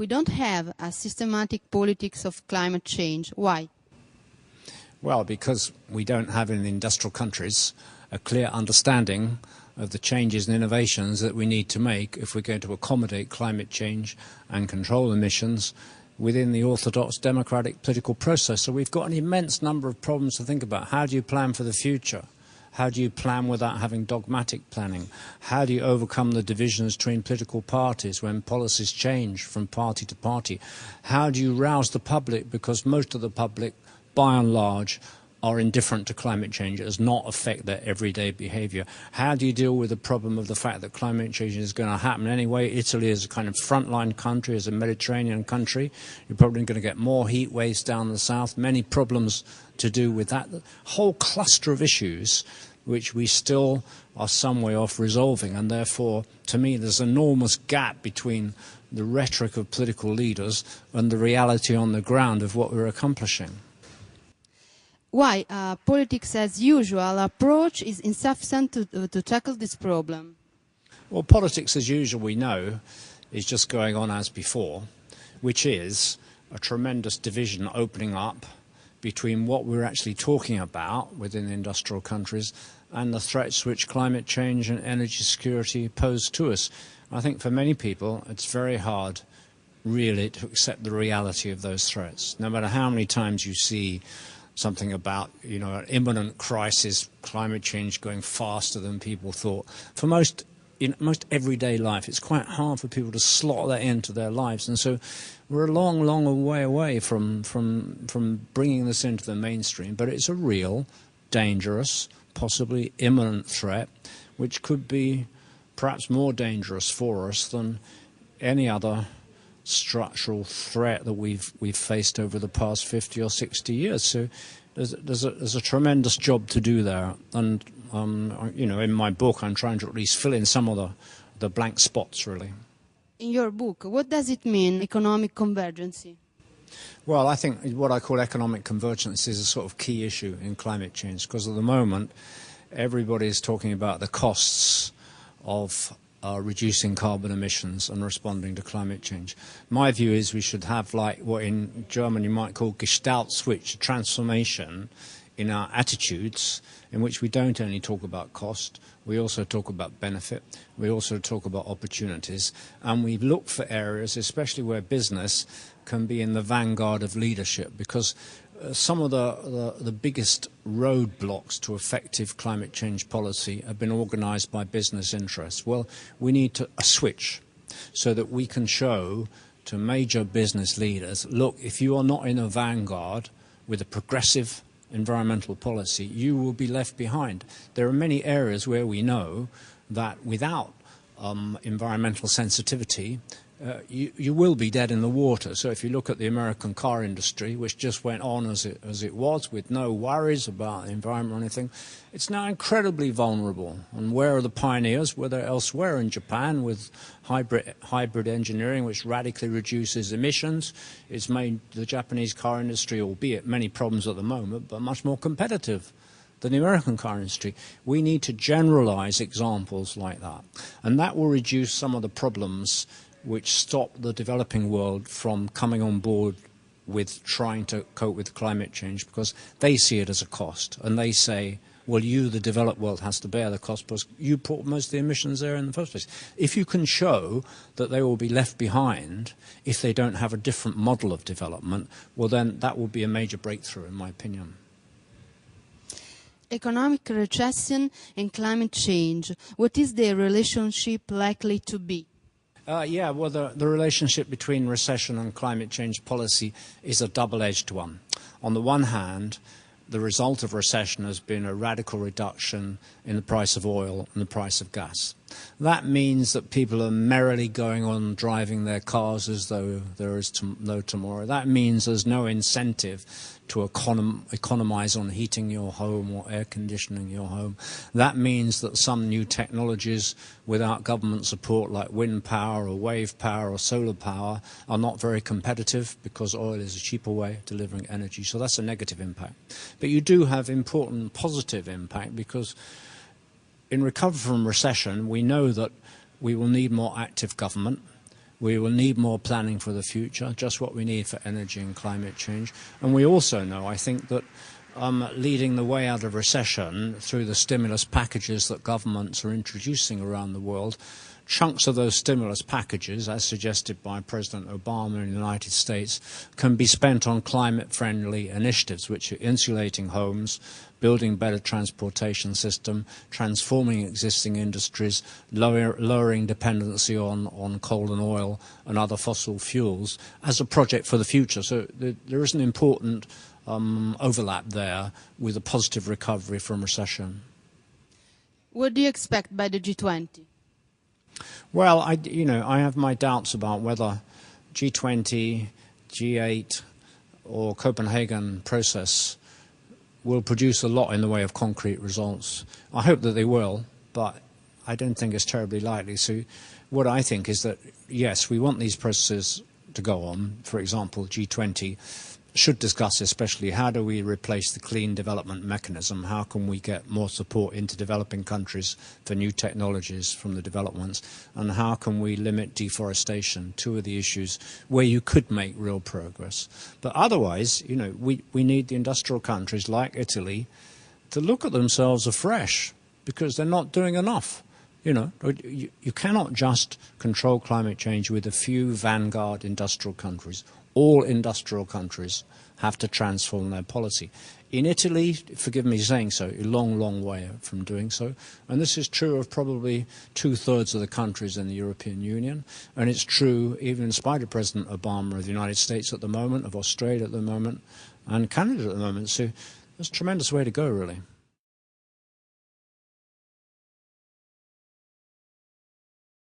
we don't have a systematic politics of climate change. Why? Well, because we don't have in the industrial countries a clear understanding of the changes and innovations that we need to make if we're going to accommodate climate change and control emissions within the orthodox democratic political process. So we've got an immense number of problems to think about. How do you plan for the future? How do you plan without having dogmatic planning? How do you overcome the divisions between political parties when policies change from party to party? How do you rouse the public? Because most of the public, by and large, are indifferent to climate change. It does not affect their everyday behaviour. How do you deal with the problem of the fact that climate change is going to happen anyway? Italy is a kind of frontline country, is a Mediterranean country. You're probably going to get more heat waves down the south, many problems to do with that. The whole cluster of issues which we still are some way off resolving, and therefore, to me, there's an enormous gap between the rhetoric of political leaders and the reality on the ground of what we're accomplishing. Why politics as usual approach is insufficient to tackle this problem? Well, politics as usual, we know, is just going on as before, which is a tremendous division opening up between what we're actually talking about within the industrial countries and the threats which climate change and energy security pose to us. I think for many people it's very hard really to accept the reality of those threats. No matter how many times you see something about, you know, an imminent crisis, climate change going faster than people thought. For most, in most everyday life, it's quite hard for people to slot that into their lives. And so we're a long, long way away from bringing this into the mainstream. But it's a real, dangerous, possibly imminent threat, which could be perhaps more dangerous for us than any other structural threat that we've faced over the past 50 or 60 years. So there's a tremendous job to do there. And you know, in my book, I'm trying to at least fill in some of the blank spots, really. In your book, what does it mean, economic convergence? Well, I think what I call economic convergence is a sort of key issue in climate change, because at the moment everybody is talking about the costs of reducing carbon emissions and responding to climate change. My view is we should have, like what in German you might call Gestalt switch, a transformation in our attitudes, in which we don't only talk about cost, we also talk about benefit, we also talk about opportunities, and we look for areas, especially where business can be in the vanguard of leadership, because some of the biggest roadblocks to effective climate change policy have been organised by business interests. Well, we need a switch so that we can show to major business leaders, look, if you are not in a vanguard with a progressive environmental policy, you will be left behind. There are many areas where we know that without environmental sensitivity, you will be dead in the water. So if you look at the American car industry, which just went on as it was, with no worries about the environment or anything, it's now incredibly vulnerable. And where are the pioneers? Well, they're elsewhere in Japan with hybrid engineering, which radically reduces emissions. It's made the Japanese car industry, albeit many problems at the moment, but much more competitive than the American car industry. We need to generalize examples like that. And that will reduce some of the problems which stop the developing world from coming on board with trying to cope with climate change, because they see it as a cost. And they say, well, you, the developed world, has to bear the cost because you put most of the emissions there in the first place. If you can show that they will be left behind if they don't have a different model of development, well, then that will be a major breakthrough, in my opinion. Economic recession and climate change, what is their relationship likely to be? Yeah, well, the relationship between recession and climate change policy is a double-edged one. On the one hand, the result of recession has been a radical reduction in the price of oil and the price of gas. That means that people are merrily going on driving their cars as though there is no tomorrow. That means there's no incentive to economize on heating your home or air conditioning your home. That means that some new technologies without government support, like wind power or wave power or solar power, are not very competitive because oil is a cheaper way of delivering energy. So that's a negative impact. But you do have important positive impact, because in recovery from recession, we know that we will need more active government. We will need more planning for the future, just what we need for energy and climate change. And we also know, I think, that leading the way out of recession through the stimulus packages that governments are introducing around the world, chunks of those stimulus packages, as suggested by President Obama in the United States, can be spent on climate-friendly initiatives, which are insulating homes, building better transportation system, transforming existing industries, lowering dependency on coal and oil and other fossil fuels as a project for the future. So there is an important overlap there with a positive recovery from recession. What do you expect by the G20? Well, I have my doubts about whether G20, G8 or Copenhagen process will produce a lot in the way of concrete results. I hope that they will, but I don't think it's terribly likely. So what I think is that, yes, we want these processes to go on. For example, G20 should discuss especially how do we replace the clean development mechanism, how can we get more support into developing countries for new technologies from the developments, and how can we limit deforestation, two of the issues where you could make real progress. But otherwise, we need the industrial countries like Italy to look at themselves afresh because they're not doing enough. You cannot just control climate change with a few vanguard industrial countries. All industrial countries have to transform their policy. In Italy, forgive me saying so, a long, long way from doing so. And this is true of probably 2/3 of the countries in the European Union. And it's true even in spite of President Obama of the United States at the moment, of Australia at the moment, and Canada at the moment. So there's a tremendous way to go, really.